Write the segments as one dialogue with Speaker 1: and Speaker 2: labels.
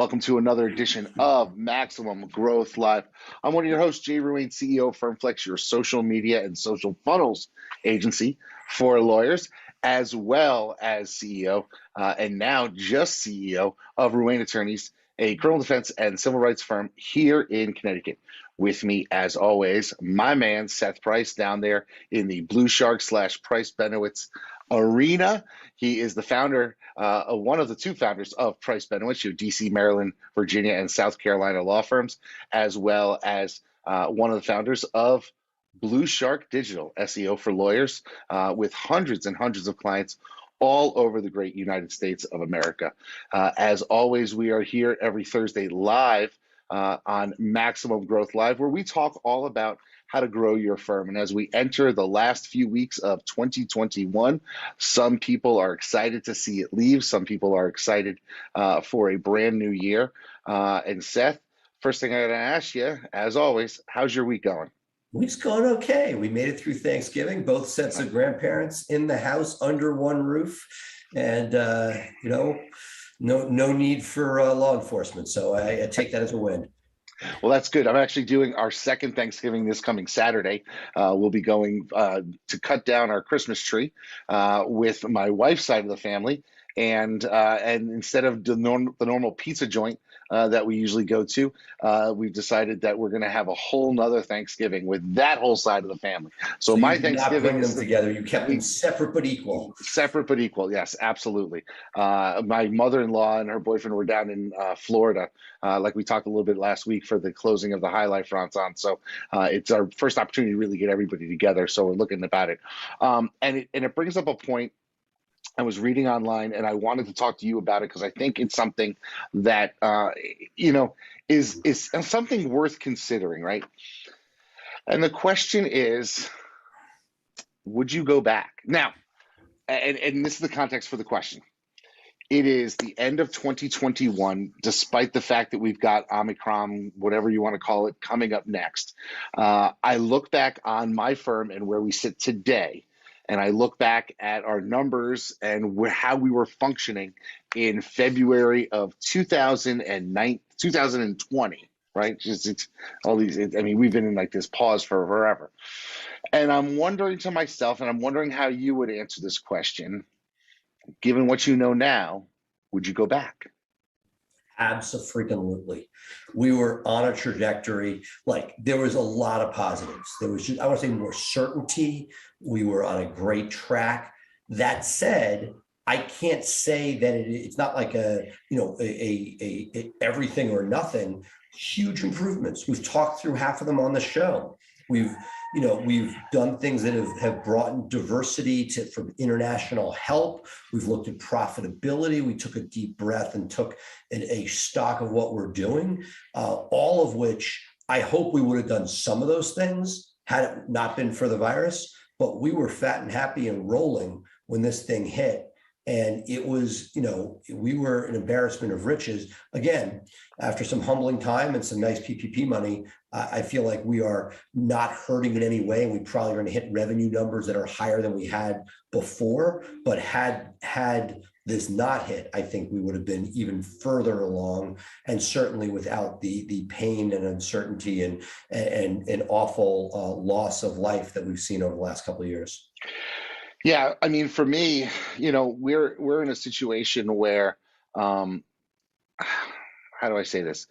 Speaker 1: welcome to another edition of Maximum Growth Live. I'm one of your hosts, Jay Ruane, CEO of FirmFlex, your social media and social funnels agency for lawyers, as well as CEO, and now just CEO of Ruane Attorneys, a criminal defense and civil rights firm here in Connecticut. With me, as always, my man, Seth Price, down there in the Blue Shark / Price Benowitz arena. He is the founder, one of the two founders of Price Benowitz, your DC, Maryland, Virginia, and South Carolina law firms, as well as one of the founders of Blue Shark Digital, SEO for lawyers, with hundreds and hundreds of clients all over the great United States of America. As always, we are here every Thursday live on Maximum Growth Live, where we talk all about how to grow your firm. And as we enter the last few weeks of 2021, some people are excited to see it leave. Some people are excited for a brand new year. And Seth, first thing I gotta ask you, as always, how's your week going?
Speaker 2: Week's going okay. We made it through Thanksgiving, both sets of grandparents in the house under one roof, and no need for law enforcement. So I take that as a win.
Speaker 1: Well, that's good. I'm actually doing our second Thanksgiving this coming Saturday. We'll be going to cut down our Christmas tree with my wife's side of the family, and instead of the normal pizza joint that we usually go to, we've decided that we're going to have a whole nother Thanksgiving with that whole side of the family. So my
Speaker 2: you did
Speaker 1: Thanksgiving,
Speaker 2: not bring them together. You kept them separate but equal.
Speaker 1: Separate but equal. Yes, absolutely. My mother-in-law and her boyfriend were down in Florida, like we talked a little bit last week, for the closing of the High Life Renaissance. So it's our first opportunity to really get everybody together. So we're looking about it, and it brings up a point I was reading online, and I wanted to talk to you about it because I think it's something that is something worth considering, right? And the question is, would you go back now? And this is the context for the question. It is the end of 2021, despite the fact that we've got Omicron, whatever you want to call it, coming up next. I look back on my firm and where we sit today, and I look back at our numbers and how we were functioning in February of 2020, right? It's all these. We've been in like this pause for forever, and I'm wondering to myself, and I'm wondering how you would answer this question, given what you know now. Would you go back?
Speaker 2: Absolutely. We were on a trajectory. Like, there was a lot of positives. There was just, I want to say, more certainty. We were on a great track. That said, I can't say that it's not like a everything or nothing. Huge improvements. We've talked through half of them on the show. We've done things that have brought in diversity from international help. We've looked at profitability. We took a deep breath and took a stock of what we're doing, all of which I hope we would have done some of those things had it not been for the virus, but we were fat and happy and rolling when this thing hit. And it was, we were an embarrassment of riches. Again, after some humbling time and some nice PPP money, I feel like we are not hurting in any way. And we probably are going to hit revenue numbers that are higher than we had before. But had this not hit, I think we would have been even further along, and certainly without the pain and uncertainty and awful loss of life that we've seen over the last couple of years.
Speaker 1: Yeah, for me, we're in a situation where, how do I say this?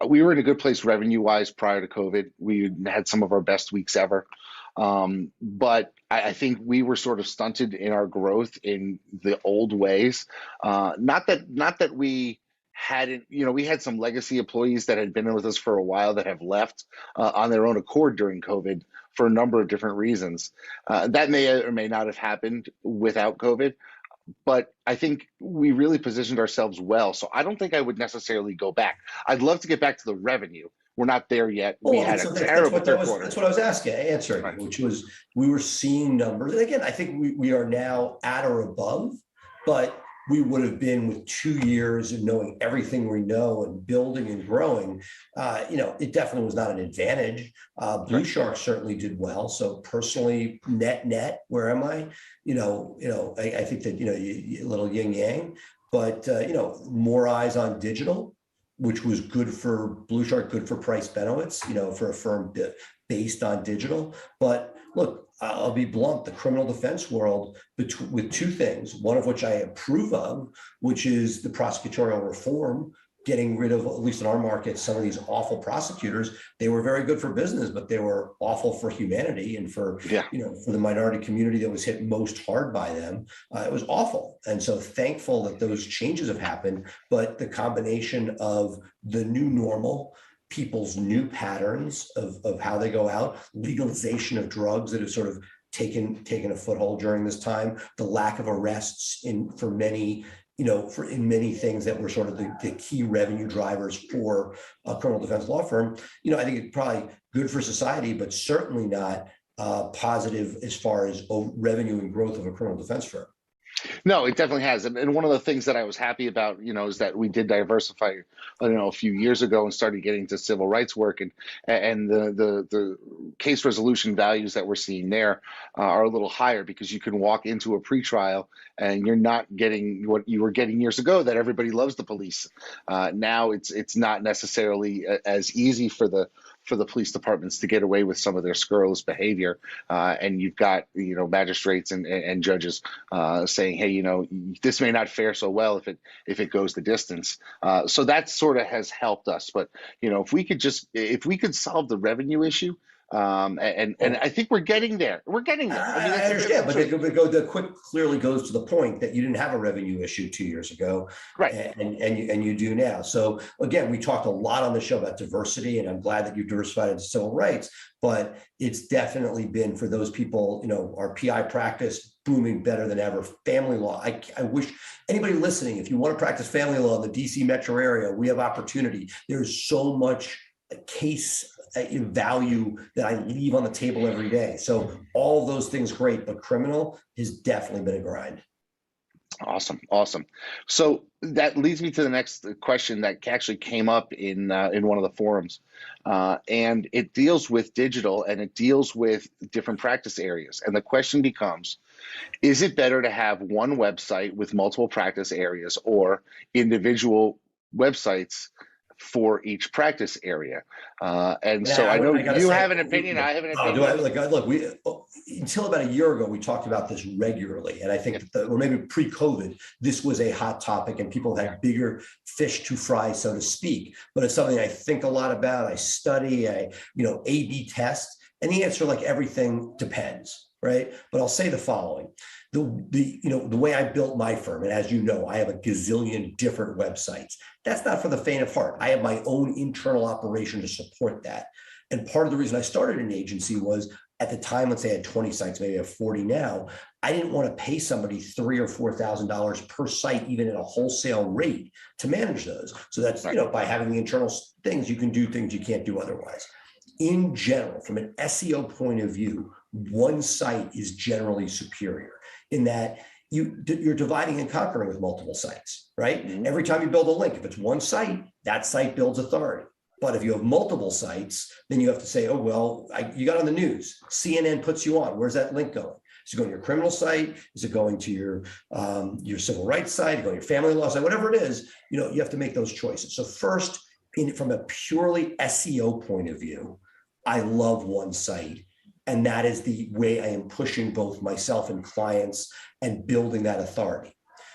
Speaker 1: We were in a good place revenue-wise prior to COVID. We had some of our best weeks ever, but I think we were sort of stunted in our growth in the old ways. Not that we hadn't, we had some legacy employees that had been with us for a while that have left on their own accord during COVID for a number of different reasons. That may or may not have happened without COVID, but I think we really positioned ourselves well. So I don't think I would necessarily go back. I'd love to get back to the revenue. We're not there yet. We had a terrible third quarter.
Speaker 2: That's what I was answering, right. Which was, we were seeing numbers. And again, I think we are now at or above, but we would have been with 2 years of knowing everything we know and building and growing. It definitely was not an advantage. Blue Shark certainly did well. So personally, net, where am I? I think that, a little yin yang, but, more eyes on digital. which was good for Blue Shark, good for Price Benowitz, for a firm based on digital. But look, I'll be blunt, the criminal defense world with two things, one of which I approve of, which is the prosecutorial reform, getting rid of, at least in our market, some of these awful prosecutors. They were very good for business, but they were awful for humanity and for the minority community that was hit most hard by them. It was awful. And so thankful that those changes have happened, but the combination of the new normal, people's new patterns of how they go out, legalization of drugs that have sort of taken a foothold during this time, the lack of arrests in many things that were sort of the key revenue drivers for a criminal defense law firm. I think it's probably good for society, but certainly not positive as far as revenue and growth of a criminal defense firm.
Speaker 1: No, it definitely has. And one of the things that I was happy about, is that we did diversify, a few years ago and started getting to civil rights work, and the case resolution values that we're seeing there are a little higher, because you can walk into a pretrial and you're not getting what you were getting years ago, that everybody loves the police. Now it's not necessarily as easy for the police departments to get away with some of their scurrilous behavior, and you've got magistrates and judges saying, hey, this may not fare so well if it goes the distance. So that sort of has helped us. But if we could solve the revenue issue, and I think we're getting there. We're getting there. I mean,
Speaker 2: I understand, but the quick clearly goes to the point that you didn't have a revenue issue 2 years ago,
Speaker 1: right?
Speaker 2: And you do now. So again, we talked a lot on the show about diversity, and I'm glad that you diversified into civil rights. But it's definitely been, for those people, our PI practice booming better than ever. Family law. I wish anybody listening, if you want to practice family law in the DC metro area, we have opportunity. There's so much case value that I leave on the table every day. So all those things great, but criminal has definitely been a grind.
Speaker 1: Awesome. So that leads me to the next question that actually came up in one of the forums, and it deals with digital, and it deals with different practice areas. And the question becomes, is it better to have one website with multiple practice areas, or individual websites for each practice area? So I know you have an opinion. I have an opinion.
Speaker 2: Look, until about a year ago, we talked about this regularly. And I think or maybe pre-COVID, this was a hot topic and people had bigger fish to fry, so to speak. But it's something I think a lot about. I study, A/B test. And the answer, like everything, depends, right? But I'll say the following. The way I built my firm, and as you know, I have a gazillion different websites. That's not for the faint of heart. I have my own internal operation to support that. And part of the reason I started an agency was, at the time, let's say I had 20 sites, maybe I have 40 now. I didn't want to pay somebody $3,000 or $4,000 per site, even at a wholesale rate, to manage those. So that's, by having the internal things, you can do things you can't do otherwise. In general, from an SEO point of view, one site is generally superior, in that you're dividing and conquering with multiple sites, right? Mm-hmm. Every time you build a link, if it's one site, that site builds authority. But if you have multiple sites, then you have to say, you got on the news, CNN puts you on. Where's that link going? Is it going to your criminal site? Is it going to your civil rights site? Going to your family law site? Whatever it is, you have to make those choices. So first, from a purely SEO point of view, I love one site. And that is the way I am pushing both myself and clients and building that authority.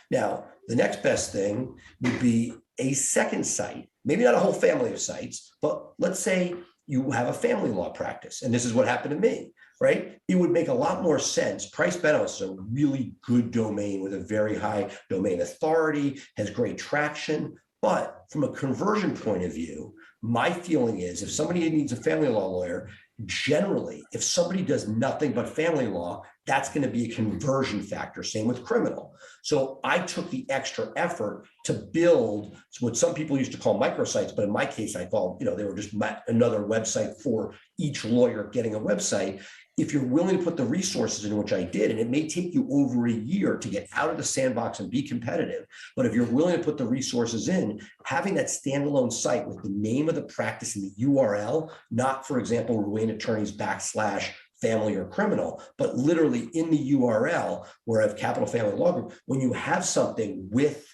Speaker 2: Now, the next best thing would be a second site, maybe not a whole family of sites, but let's say you have a family law practice. And this is what happened to me, right? It would make a lot more sense. Price Benowitz is a really good domain with a very high domain authority, has great traction. But from a conversion point of view, my feeling is, if somebody needs a family law lawyer, generally, if somebody does nothing but family law, that's going to be a conversion factor. Same with criminal. So I took the extra effort to build what some people used to call microsites, but in my case, I thought, they were just another website for each lawyer getting a website. If you're willing to put the resources in, which I did, and it may take you over a year to get out of the sandbox and be competitive, but if you're willing to put the resources in, having that standalone site with the name of the practice in the URL, not, for example, Ruane Attorneys / family or criminal, but literally in the URL where I have Capital Family Law Group, when you have something with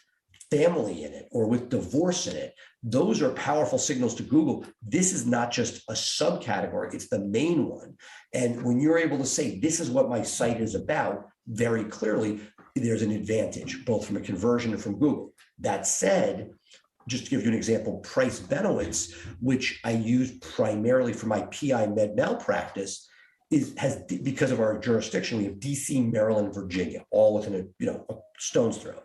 Speaker 2: family in it or with divorce in it. Those are powerful signals to Google. This is not just a subcategory, it's the main one. And when you're able to say, this is what my site is about, very clearly, there's an advantage, both from a conversion and from Google. That said, just to give you an example, Price Benowitz, which I use primarily for my PI med malpractice, has, because of our jurisdiction, we have DC, Maryland, Virginia, all within a stone's throw.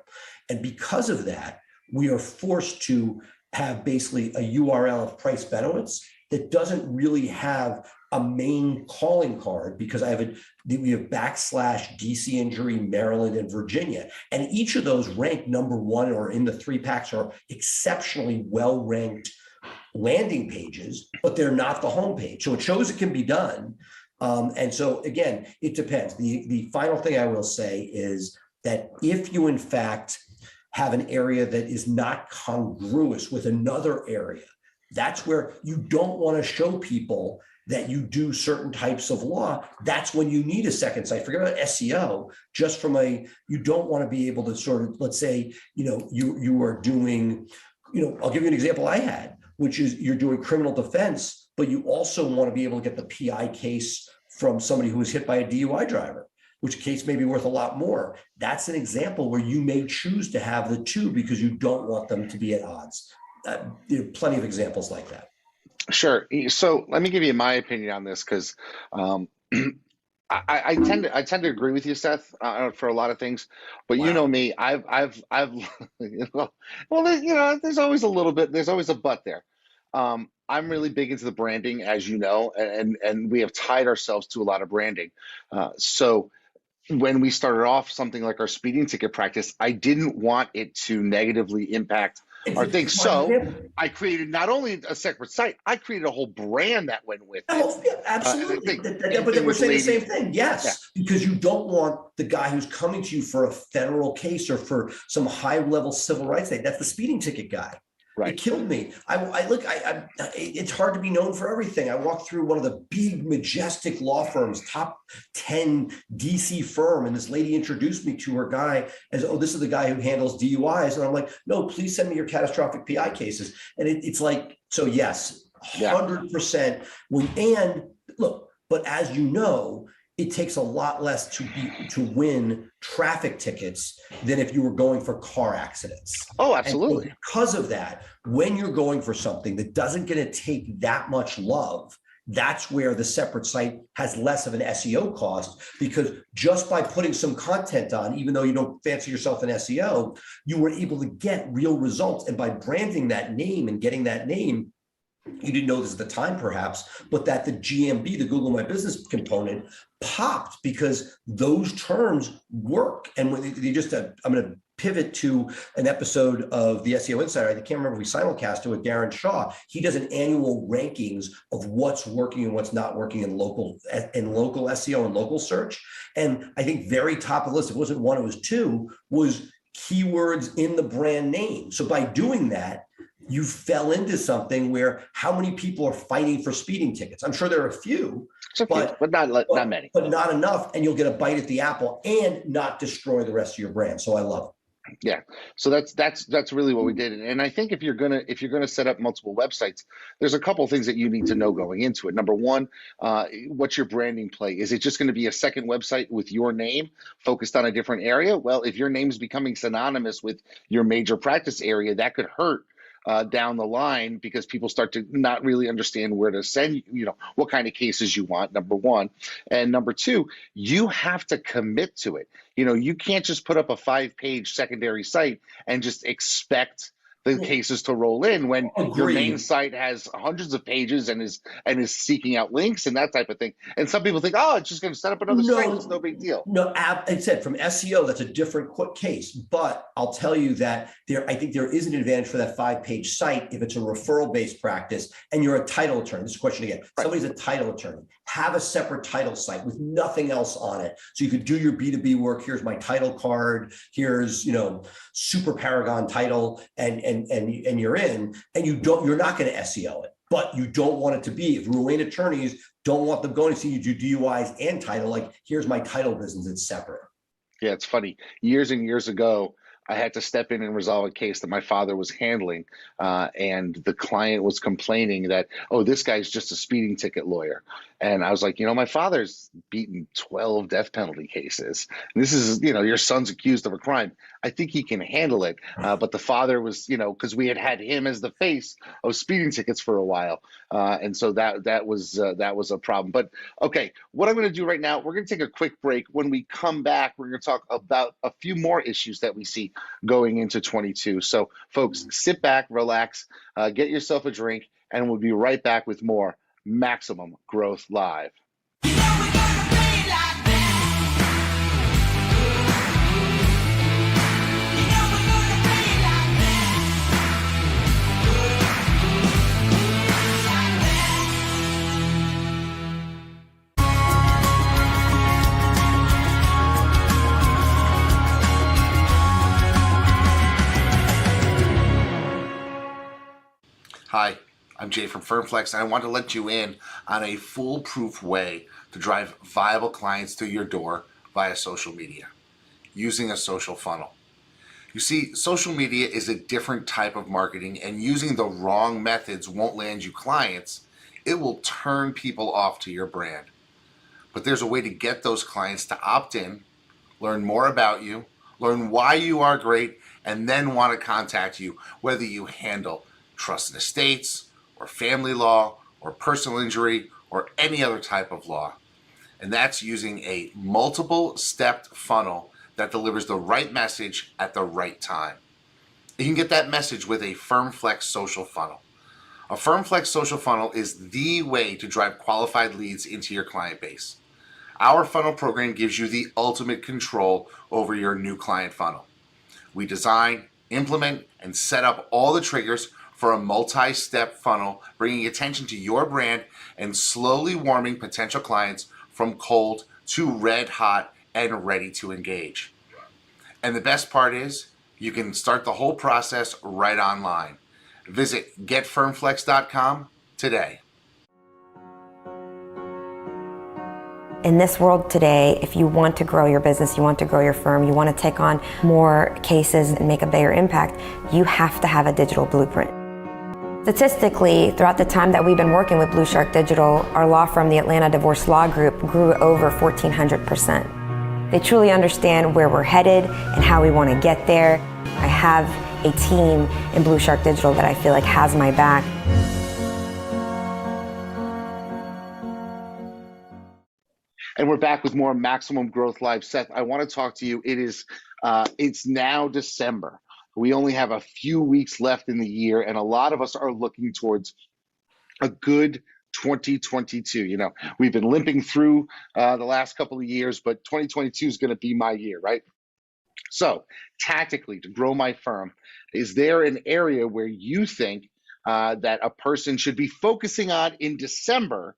Speaker 2: And because of that, we are forced to have basically a URL of Price Benowitz that doesn't really have a main calling card, because we have /DC injury, Maryland and Virginia. And each of those rank number one or in the 3 packs are exceptionally well-ranked landing pages, but they're not the homepage. So it shows it can be done. And so again, it depends. The final thing I will say is that if you in fact have an area that is not congruous with another area, that's where you don't want to show people that you do certain types of law. That's when you need a second site. Forget about SEO, just from you don't want to be able to sort of, let's say, you are doing, I'll give you an example I had, which is you're doing criminal defense, but you also want to be able to get the PI case from somebody who was hit by a DUI driver, which case may be worth a lot more. That's an example where you may choose to have the two because you don't want them to be at odds. There are plenty of examples like that.
Speaker 1: Sure. So let me give you my opinion on this, because I tend to agree with you, Seth, for a lot of things. But
Speaker 2: Wow.
Speaker 1: you know me, I've well, there's always a little bit, there's always a but there. I'm really big into the branding, as you know, and we have tied ourselves to a lot of branding. So when we started off something like our speeding ticket practice, I didn't want it to negatively impact our thing. So I created not only a separate site, I created a whole brand that went with it.
Speaker 2: Oh, yeah, absolutely. But then we're saying the same thing. Yes, yeah. Because you don't want the guy who's coming to you for a federal case or for some high-level civil rights thing. That's the speeding ticket guy. Right. It killed me. It's hard to be known for everything. I walked through one of the big, majestic law firms, top 10 DC firm, and this lady introduced me to her guy as, oh, this is the guy who handles DUIs. And I'm like, no, please send me your catastrophic PI cases. And it's like, so yes, 100%. And look, but as you know, it takes a lot less to win traffic tickets than if you were going for car accidents.
Speaker 1: Oh, absolutely.
Speaker 2: And because of that, when you're going for something that doesn't going to take that much love, that's where the separate site has less of an SEO cost, because just by putting some content on, even though you don't fancy yourself an SEO, you were able to get real results. And by branding that name and getting that name, you didn't know this at the time perhaps, but that the GMB, the Google My Business component, popped because those terms work. And when they just, I'm going to pivot to an episode of the SEO Insider. I can't remember if we simulcast it with Darren Shaw. He does an annual rankings of what's working and what's not working in local SEO and local search. And I think very top of the list, it wasn't one, it was two, was keywords in the brand name. So by doing that, you fell into something where how many people are fighting for speeding tickets? I'm sure there are a few,
Speaker 1: but not many.
Speaker 2: But not enough, and you'll get a bite at the apple and not destroy the rest of your brand. So I love it.
Speaker 1: Yeah, so that's really what we did, and I think if you're gonna set up multiple websites, there's a couple of things that you need to know going into it. Number one, what's your branding play? Is it just going to be a second website with your name focused on a different area? Well, if your name is becoming synonymous with your major practice area, that could hurt down the line, because people start to not really understand where to send, what kind of cases you want, number one. And number two, you have to commit to it. You can't just put up a 5-page secondary site and just expect the cases to roll in when your main site has hundreds of pages and is seeking out links and that type of thing. And some people think, oh, it's just going to set up another site. It's no big deal.
Speaker 2: No, I said from SEO, that's a different case. But I'll tell you that I think there is an advantage for that 5-page site if it's a referral-based practice and you're a title attorney. This is a question again. Right. Somebody's a title attorney. Have a separate title site with nothing else on it. So you could do your B2B work. Here's my title card. Here's, super paragon title, and you're in, and you're not going to SEO it, but you don't want it to be. If Ruane attorneys don't want them going to see you do DUIs and title, like here's my title business, it's separate.
Speaker 1: Yeah, it's funny. Years and years ago, I had to step in and resolve a case that my father was handling, and the client was complaining that, oh, this guy's just a speeding ticket lawyer. And I was like, my father's beaten 12 death penalty cases. This is, your son's accused of a crime. I think he can handle it. But the father was, because we had him as the face of speeding tickets for a while, and so that was a problem. But okay, what I'm going to do right now, we're going to take a quick break. When we come back, we're going to talk about a few more issues that we see going into 22. So, folks, sit back, relax, get yourself a drink, and we'll be right back with more Maximum Growth Live. Hi, I'm Jay from FirmFlex, and I want to let you in on a foolproof way to drive viable clients through your door via social media, using a social funnel. You see, social media is a different type of marketing, and using the wrong methods won't land you clients. It will turn people off to your brand. But there's a way to get those clients to opt in, learn more about you, learn why you are great, and then want to contact you, whether you handle trust and estates, or family law, or personal injury, or any other type of law. And that's using a multiple-stepped funnel that delivers the right message at the right time. You can get that message with a FirmFlex social funnel. A FirmFlex social funnel is the way to drive qualified leads into your client base. Our funnel program gives you the ultimate control over your new client funnel. We design, implement, and set up all the triggers for a multi-step funnel, bringing attention to your brand and slowly warming potential clients from cold to red hot and ready to engage. And the best part is, you can start the whole process right online. Visit getfirmflex.com today.
Speaker 3: In this world today, if you want to grow your business, you want to grow your firm, you want to take on more cases and make a bigger impact, you have to have a digital blueprint. Statistically, throughout the time that we've been working with Blue Shark Digital, our law firm, the Atlanta Divorce Law Group, grew over 1,400%. They truly understand where we're headed and how we want to get there. I have a team in Blue Shark Digital that I feel like has my back.
Speaker 1: And we're back with more Maximum Growth Live. Seth, I want to talk to you. It's now December. We only have a few weeks left in the year, and a lot of us are looking towards a good 2022. We've been limping through the last couple of years, but 2022 is going to be my year, right? So, tactically, to grow my firm, is there an area where you think that a person should be focusing on in December,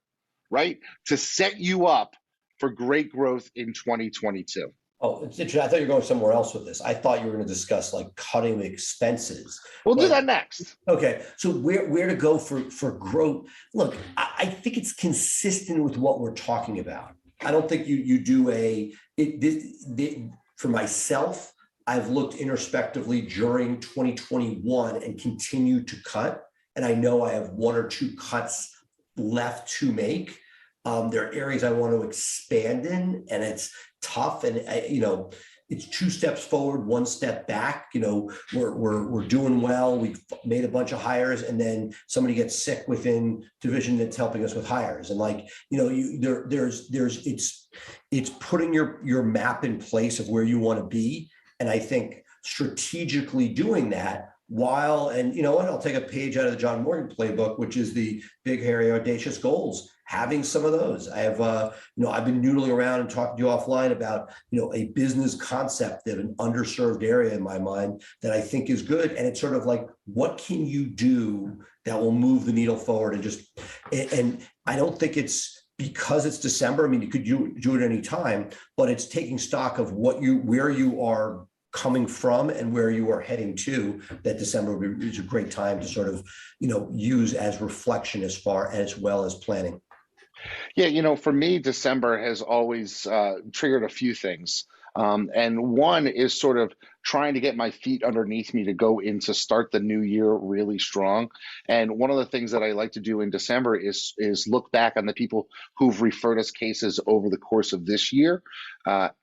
Speaker 1: right, to set you up for great growth in 2022?
Speaker 2: Oh, it's interesting. I thought you were going somewhere else with this. I thought you were going to discuss like cutting expenses.
Speaker 1: We'll do that next.
Speaker 2: Okay. So where to go for growth? Look, I think it's consistent with what we're talking about. I don't think you do for myself, I've looked introspectively during 2021 and continued to cut. And I know I have one or two cuts left to make. There are areas I want to expand in, and it's tough. And it's two steps forward, one step back. We're doing well. We've made a bunch of hires, and then somebody gets sick within division that's helping us with hires. And it's putting your map in place of where you want to be. And I think strategically doing that. And you know what? I'll take a page out of the John Morgan playbook, which is the big, hairy, audacious goals. Having some of those. I have, I've been noodling around and talking to you offline about, a business concept that an underserved area in my mind that I think is good. And it's sort of like, what can you do that will move the needle forward? And I don't think it's because it's December. I mean, you could do it any time, but it's taking stock of where you are coming from and where you are heading to. That December is a great time to sort of, use as reflection as well as planning.
Speaker 1: Yeah, for me, December has always triggered a few things. And one is sort of trying to get my feet underneath me to go in to start the new year really strong. And one of the things that I like to do in December is look back on the people who've referred us cases over the course of this year.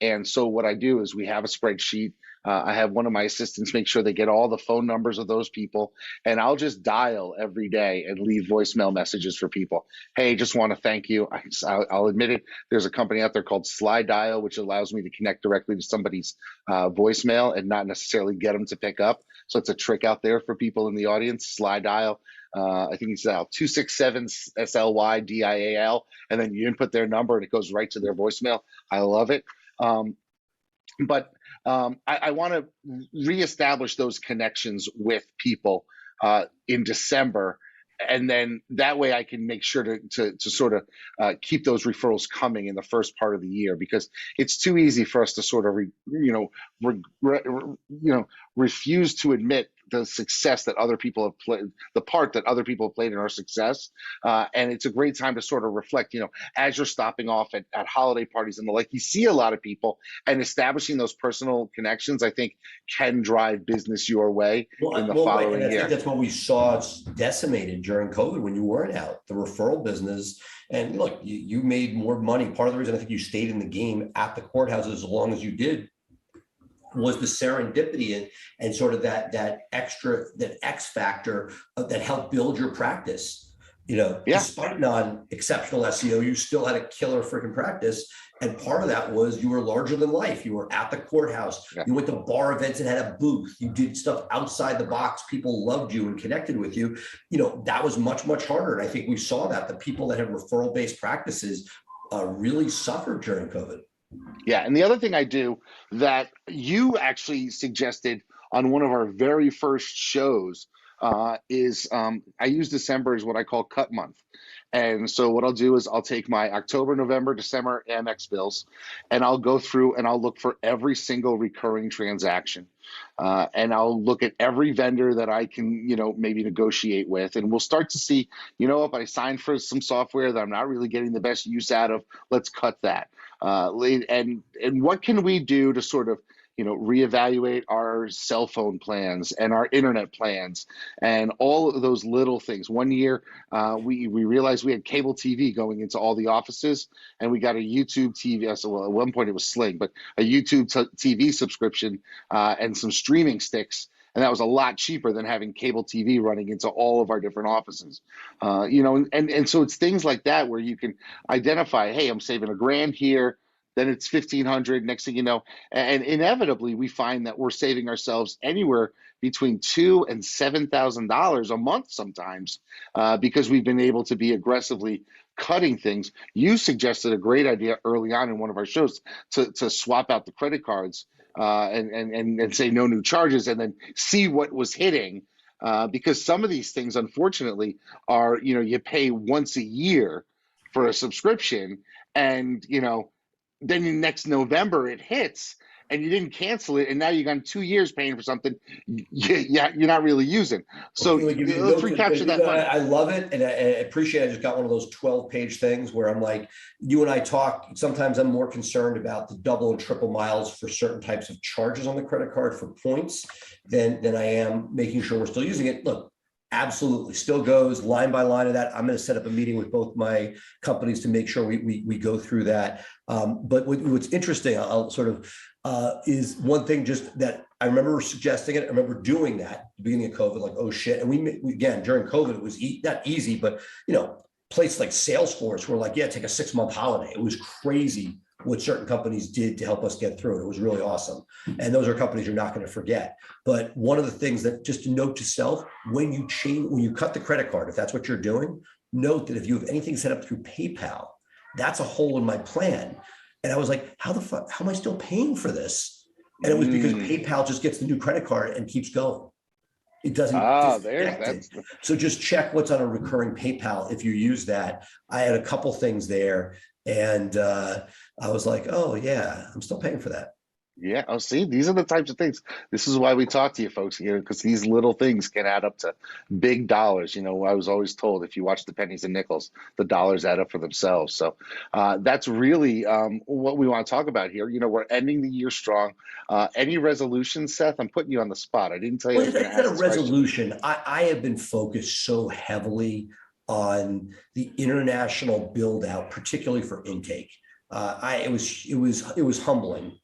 Speaker 1: And so what I do is we have a spreadsheet. I have one of my assistants make sure they get all the phone numbers of those people, and I'll just dial every day and leave voicemail messages for people. Hey, just want to thank you. I'll admit it. There's a company out there called Slide Dial, which allows me to connect directly to somebody's voicemail and not necessarily get them to pick up. So it's a trick out there for people in the audience. Slide Dial. I think it's 267 SLYDIAL, and then you input their number and it goes right to their voicemail. I love it. But I want to reestablish those connections with people in December, and then that way I can make sure to sort of keep those referrals coming in the first part of the year, because it's too easy for us to sort of refuse to admit the success that other people have played, the part that other people have played in our success. And it's a great time to sort of reflect, as you're stopping off at holiday parties and the like, you see a lot of people, and establishing those personal connections, I think, can drive business your way in the following year.
Speaker 2: I think that's what we saw decimated during COVID when you weren't out, the referral business. And look, you made more money. Part of the reason I think you stayed in the game at the courthouses as long as you did was the serendipity and sort of that X factor that helped build your practice. Despite non-exceptional SEO, you still had a killer freaking practice. And part of that was you were larger than life. You were at the courthouse. Yeah. You went to bar events and had a booth. You did stuff outside the box. People loved you and connected with you. That was much, much harder. And I think we saw that the people that had referral-based practices really suffered during COVID.
Speaker 1: Yeah, and the other thing I do that you actually suggested on one of our very first shows is I use December as what I call cut month. And so what I'll do is I'll take my October, November, December Amex bills, and I'll go through and I'll look for every single recurring transaction. And I'll look at every vendor that I can, maybe negotiate with. And we'll start to see, if I signed for some software that I'm not really getting the best use out of, let's cut that. And what can we do to sort of, reevaluate our cell phone plans and our internet plans and all of those little things. One year, we realized we had cable TV going into all the offices, and we got a YouTube TV. So, well, at one point it was Sling, but a YouTube TV subscription and some streaming sticks. And that was a lot cheaper than having cable TV running into all of our different offices. And so it's things like that where you can identify, hey, I'm saving $1,000 here. Then it's $1,500. Next thing you know, and inevitably we find that we're saving ourselves anywhere between $2,000 and $7,000 a month sometimes, because we've been able to be aggressively cutting things. You suggested a great idea early on in one of our shows to swap out the credit cards and say no new charges, and then see what was hitting, because some of these things, unfortunately, are you pay once a year for a subscription, and then next November it hits and you didn't cancel it, and now you've gone 2 years paying for something you're not really using. So let's recapture that money.
Speaker 2: I love it, and I appreciate it. I just got one of those 12-page things where I'm like, you and I talk, sometimes I'm more concerned about the double and triple miles for certain types of charges on the credit card for points than I am making sure we're still using it. Look, absolutely still goes line by line of that. I'm going to set up a meeting with both my companies to make sure we go through that. But what's interesting, I'll sort of is one thing just that I remember suggesting it. I remember doing that at the beginning of COVID, like, oh shit. And we again, during COVID, it was not easy, but places like Salesforce were like, yeah, take a 6-month holiday. It was crazy what certain companies did to help us get through it. It was really awesome. And those are companies you're not going to forget. But one of the things that, just to note to self, when you cut the credit card, if that's what you're doing, note that if you have anything set up through PayPal, that's a hole in my plan. And I was like, how am I still paying for this? And it was because PayPal just gets the new credit card and keeps going. It doesn't. So just check what's on a recurring PayPal if you use that. I had a couple things there, and I was like, oh yeah, I'm still paying for that.
Speaker 1: Yeah. Oh, see, these are the types of things. This is why we talk to you folks, because these little things can add up to big dollars. I was always told if you watch the pennies and nickels, the dollars add up for themselves. So that's really what we want to talk about here. We're ending the year strong. Any resolutions, Seth? I'm putting you on the spot. I didn't tell you I
Speaker 2: Well,
Speaker 1: was going to
Speaker 2: it's not
Speaker 1: ask
Speaker 2: a
Speaker 1: this question.
Speaker 2: resolution. I have been focused so heavily on the international build out, particularly for intake. It was humbling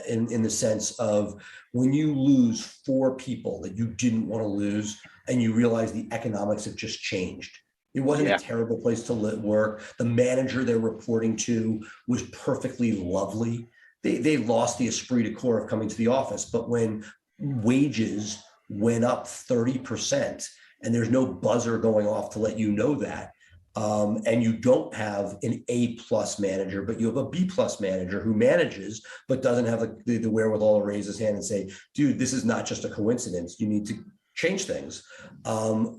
Speaker 2: in the sense of when you lose 4 people that you didn't want to lose, and you realize the economics have just changed. It wasn't a
Speaker 1: Yeah.
Speaker 2: terrible place to work. The manager they're reporting to was perfectly lovely. They lost the esprit de corps of coming to the office, but when wages went up 30% and there's no buzzer going off to let you know that, and you don't have an A+ manager, but you have a B+ manager who manages but doesn't have the wherewithal to raise his hand and say, dude, this is not just a coincidence, you need to change things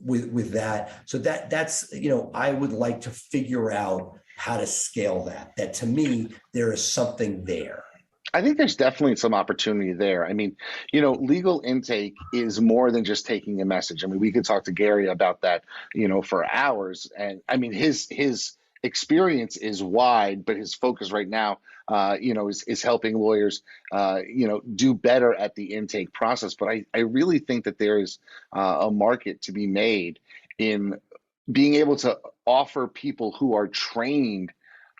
Speaker 2: with that. So that's I would like to figure out how to scale that to me there is something there.
Speaker 1: I think there's definitely some opportunity there. I mean, legal intake is more than just taking a message. I mean, we could talk to Gary about that, for hours. And I mean, his experience is wide, but his focus right now, is helping lawyers, do better at the intake process. But I really think that there is a market to be made in being able to offer people who are trained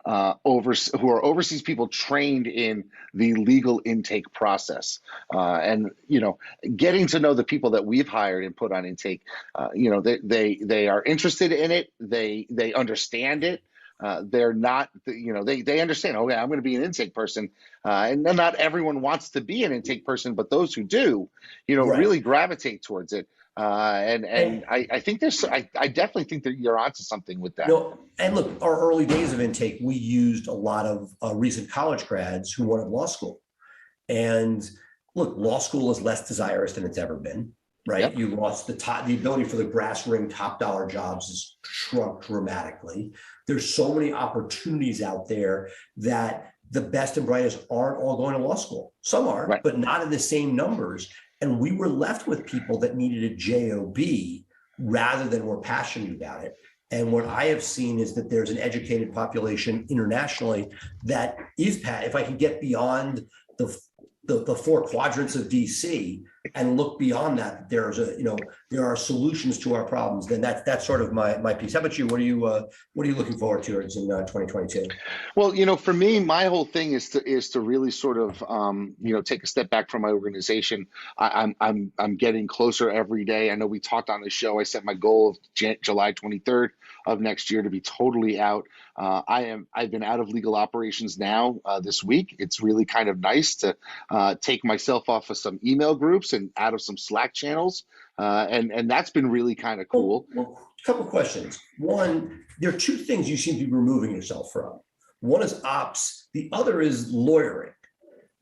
Speaker 1: who are overseas people trained in the legal intake process, and getting to know the people that we've hired and put on intake. They are interested in it. They understand it. They're not, they understand. Okay, I'm going to be an intake person, and not everyone wants to be an intake person, but those who do,
Speaker 2: Right.
Speaker 1: really gravitate towards it. And
Speaker 2: And
Speaker 1: I think I definitely think that you're onto something with that.
Speaker 2: and look, our early days of intake, we used a lot of recent college grads who wanted law school. And look, law school is less desirous than it's ever been, right?
Speaker 1: Yep.
Speaker 2: You lost the ability for the brass ring top dollar jobs has shrunk dramatically. There's so many opportunities out there that the best and brightest aren't all going to law school. Some are,
Speaker 1: Right.
Speaker 2: but not in the same numbers. And we were left with people that needed a job rather than were passionate about it. And what I have seen is that there's an educated population internationally that is, if I can get beyond the 4 quadrants of DC and look beyond that, there are solutions to our problems. Then that's sort of my piece. How about you? What are you looking forward to in 2022?
Speaker 1: Well, for me, my whole thing is to really sort of take a step back from my organization. I'm getting closer every day. I know we talked on the show. I set my goal of July 23rd of next year to be totally out. I've been out of legal operations now this week. It's really kind of nice to take myself off of some email groups and out of some Slack channels, and that's been really kind of cool.
Speaker 2: Well, a couple of questions. One, there are 2 things you seem to be removing yourself from. One is ops, the other is lawyering.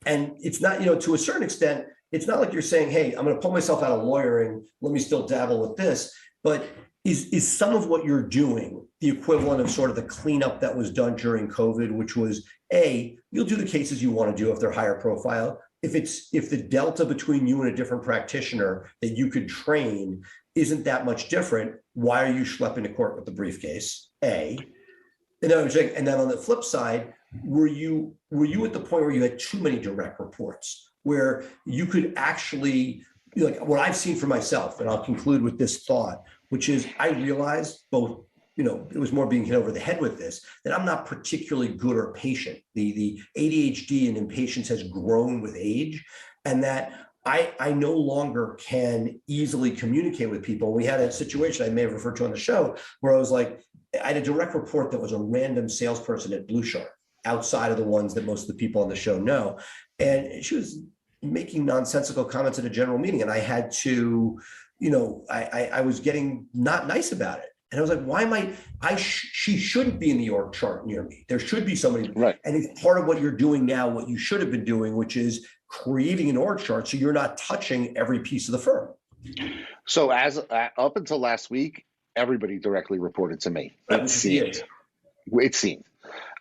Speaker 2: And it's not, to a certain extent, it's not like you're saying, hey, I'm going to pull myself out of lawyering, let me still dabble with this. But is some of what you're doing the equivalent of sort of the cleanup that was done during COVID, which was, you'll do the cases you want to do if they're higher profile. If the delta between you and a different practitioner that you could train isn't that much different, why are you schlepping to court with the briefcase? And then on the flip side, were you at the point where you had too many direct reports, where you could actually, like what I've seen for myself, and I'll conclude with this thought, which is I realized both, it was more being hit over the head with this, that I'm not particularly good or patient. The ADHD and impatience has grown with age, and that I no longer can easily communicate with people. We had a situation I may have referred to on the show where I was like, I had a direct report that was a random salesperson at Blue Shark, outside of the ones that most of the people on the show know. And she was making nonsensical comments at a general meeting. And I had to, I was getting not nice about it. And I was like, why am she shouldn't be in the org chart near me. There should be somebody.
Speaker 1: Right.
Speaker 2: And it's part of what you're doing now, what you should have been doing, which is creating an org chart so you're not touching every piece of the firm.
Speaker 1: So up until last week, everybody directly reported to me. It seemed.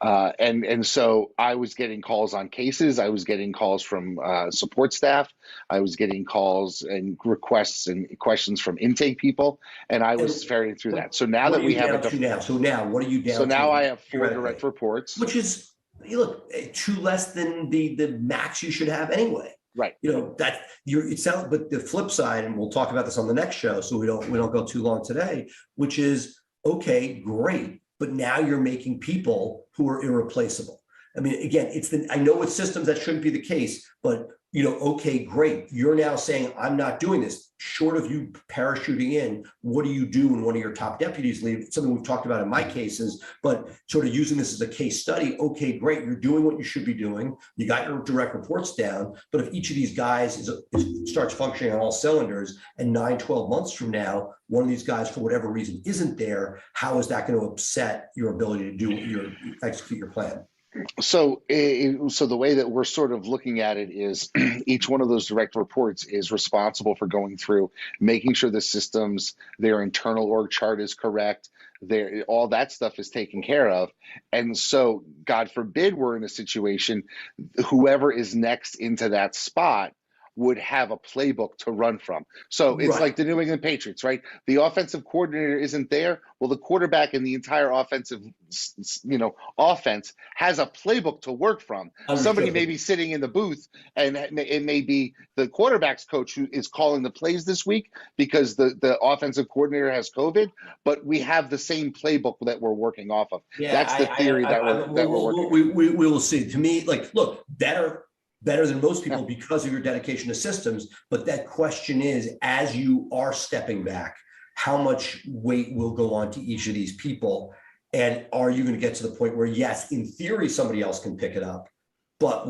Speaker 1: And so I was getting calls on cases. I was getting calls from support staff. I was getting calls and requests and questions from intake people, and I was ferreting through that. So now that we have
Speaker 2: so now what are you down to?
Speaker 1: So now I have 4 direct reports,
Speaker 2: which is, look, 2 less than the max you should have anyway.
Speaker 1: Right.
Speaker 2: It sounds, but the flip side, and we'll talk about this on the next show, so we don't go too long today, which is, okay, great, but now you're making people who are irreplaceable. I mean, again, I know with systems that shouldn't be the case, but okay, great. You're now saying, I'm not doing this. Short of you parachuting in, what do you do when one of your top deputies leave? It's something we've talked about in my cases, but sort of using this as a case study. Okay, great. You're doing what you should be doing. You got your direct reports down. But if each of these guys starts functioning on all cylinders, and 9-12 months from now, one of these guys, for whatever reason, isn't there, how is that going to upset your ability to execute your plan?
Speaker 1: So the way that we're sort of looking at it is each one of those direct reports is responsible for going through, making sure the systems, their internal org chart is correct, all that stuff is taken care of. And so, God forbid, we're in a situation, whoever is next into that spot would have a playbook to run from. So it's like the New England Patriots, right? The offensive coordinator isn't there. Well, the quarterback and the entire offensive, offense has a playbook to work from. Somebody may be sitting in the booth, and it may be the quarterback's coach who is calling the plays this week because the offensive coordinator has COVID, but we have the same playbook that we're working off of. Yeah, that's the theory that we're working.
Speaker 2: We will see. To me, look, better than most people because of your dedication to systems. But that question is, as you are stepping back, how much weight will go on to each of these people? And are you going to get to the point where, yes, in theory, somebody else can pick it up, but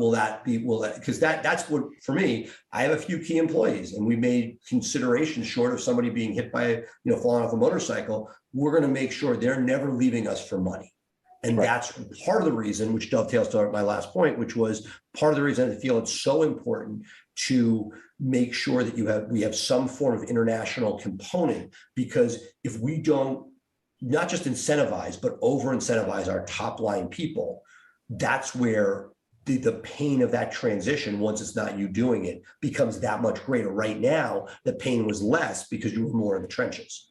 Speaker 2: because that's what, for me, I have a few key employees, and we made considerations short of somebody being hit by, falling off a motorcycle. We're going to make sure they're never leaving us for money. And that's part of the reason, which dovetails to my last point, which was part of the reason I feel it's so important to make sure that we have some form of international component, because if we don't not just incentivize, but over incentivize our top line people, that's where the pain of that transition, once it's not you doing it, becomes that much greater. Right now, the pain was less because you were more in the trenches.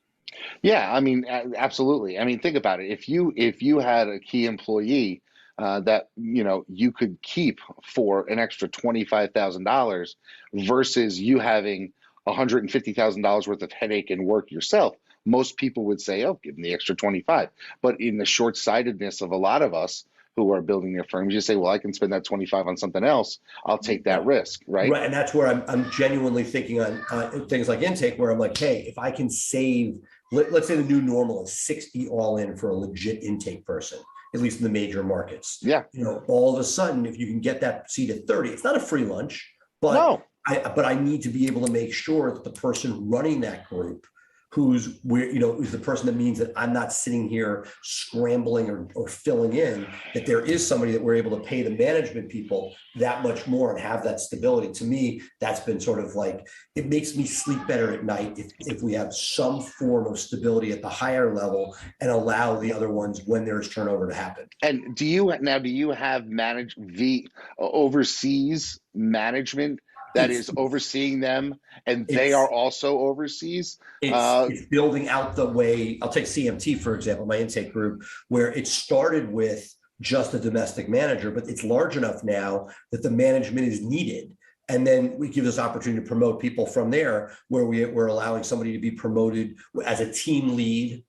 Speaker 1: Yeah, I mean, absolutely. I mean, think about it. If you had a key employee that you could keep for an extra $25,000 versus you having $150,000 worth of headache and work yourself, most people would say, "Oh, give them the extra 25." But in the short-sightedness of a lot of us who are building their firms, you say, "Well, I can spend that 25 on something else. I'll take that risk," right?
Speaker 2: Right, and that's where I'm genuinely thinking on things like intake, where I'm like, hey, if I can save. Let's say the new normal is 60 all in for a legit intake person, at least in the major markets.
Speaker 1: Yeah.
Speaker 2: All of a sudden, if you can get that seat at 30, it's not a free lunch, but
Speaker 1: no.
Speaker 2: I need to be able to make sure that the person running that group, who's the person that means that I'm not sitting here scrambling or filling in, that there is somebody that we're able to pay the management people that much more and have that stability. To me, that's been sort of like, it makes me sleep better at night if we have some form of stability at the higher level and allow the other ones, when there's turnover, to happen.
Speaker 1: And do you have overseas management that is overseeing them, and they are also overseas?
Speaker 2: It's building out the way. I'll take CMT, for example, my intake group, where it started with just a domestic manager, but it's large enough now that the management is needed. And then we give this opportunity to promote people from there, where we're allowing somebody to be promoted as a team lead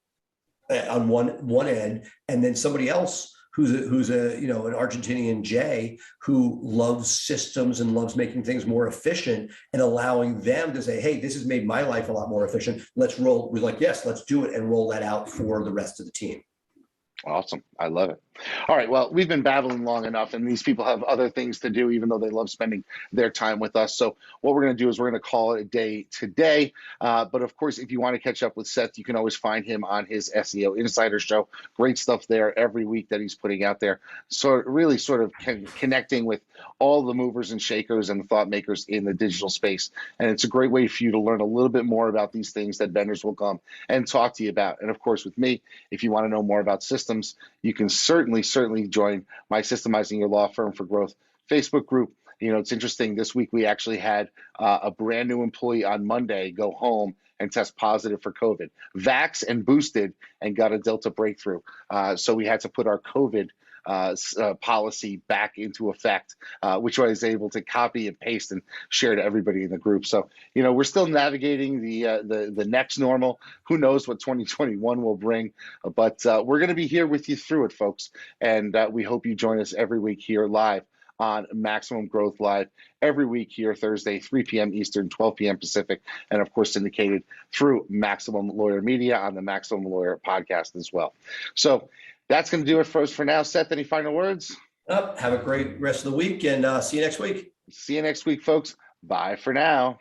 Speaker 2: on one end, and then somebody else who's an Argentinian Jay who loves systems and loves making things more efficient, and allowing them to say, hey, this has made my life a lot more efficient. Let's roll. We're like, yes, let's do it, and roll that out for the rest of the team.
Speaker 1: Awesome. I love it. All right. Well, we've been babbling long enough, and these people have other things to do, even though they love spending their time with us. So what we're going to do is we're going to call it a day today. But of course, if you want to catch up with Seth, you can always find him on his SEO Insider Show. Great stuff there every week that he's putting out there. So really sort of connecting with all the movers and shakers and the thought makers in the digital space. And it's a great way for you to learn a little bit more about these things that vendors will come and talk to you about. And of course, with me, if you want to know more about systems, systems, you can certainly join my Systemizing Your Law Firm for Growth Facebook group. You know, it's interesting. This week we actually had a brand new employee on Monday go home and test positive for COVID, vax and boosted, and got a Delta breakthrough. So we had to put our COVID policy back into effect, which I was able to copy and paste and share to everybody in the group. So, you know, we're still navigating the next normal. Who knows what 2021 will bring, but we're going to be here with you through it, folks. And we hope you join us every week here live on Maximum Growth Live, every week here, Thursday, 3 p.m. Eastern, 12 p.m. Pacific, and of course syndicated through Maximum Lawyer Media on the Maximum Lawyer podcast as well. So that's going to do it for us for now. Seth, any final words?
Speaker 2: Have a great rest of the week, and see you next week.
Speaker 1: See you next week, folks. Bye for now.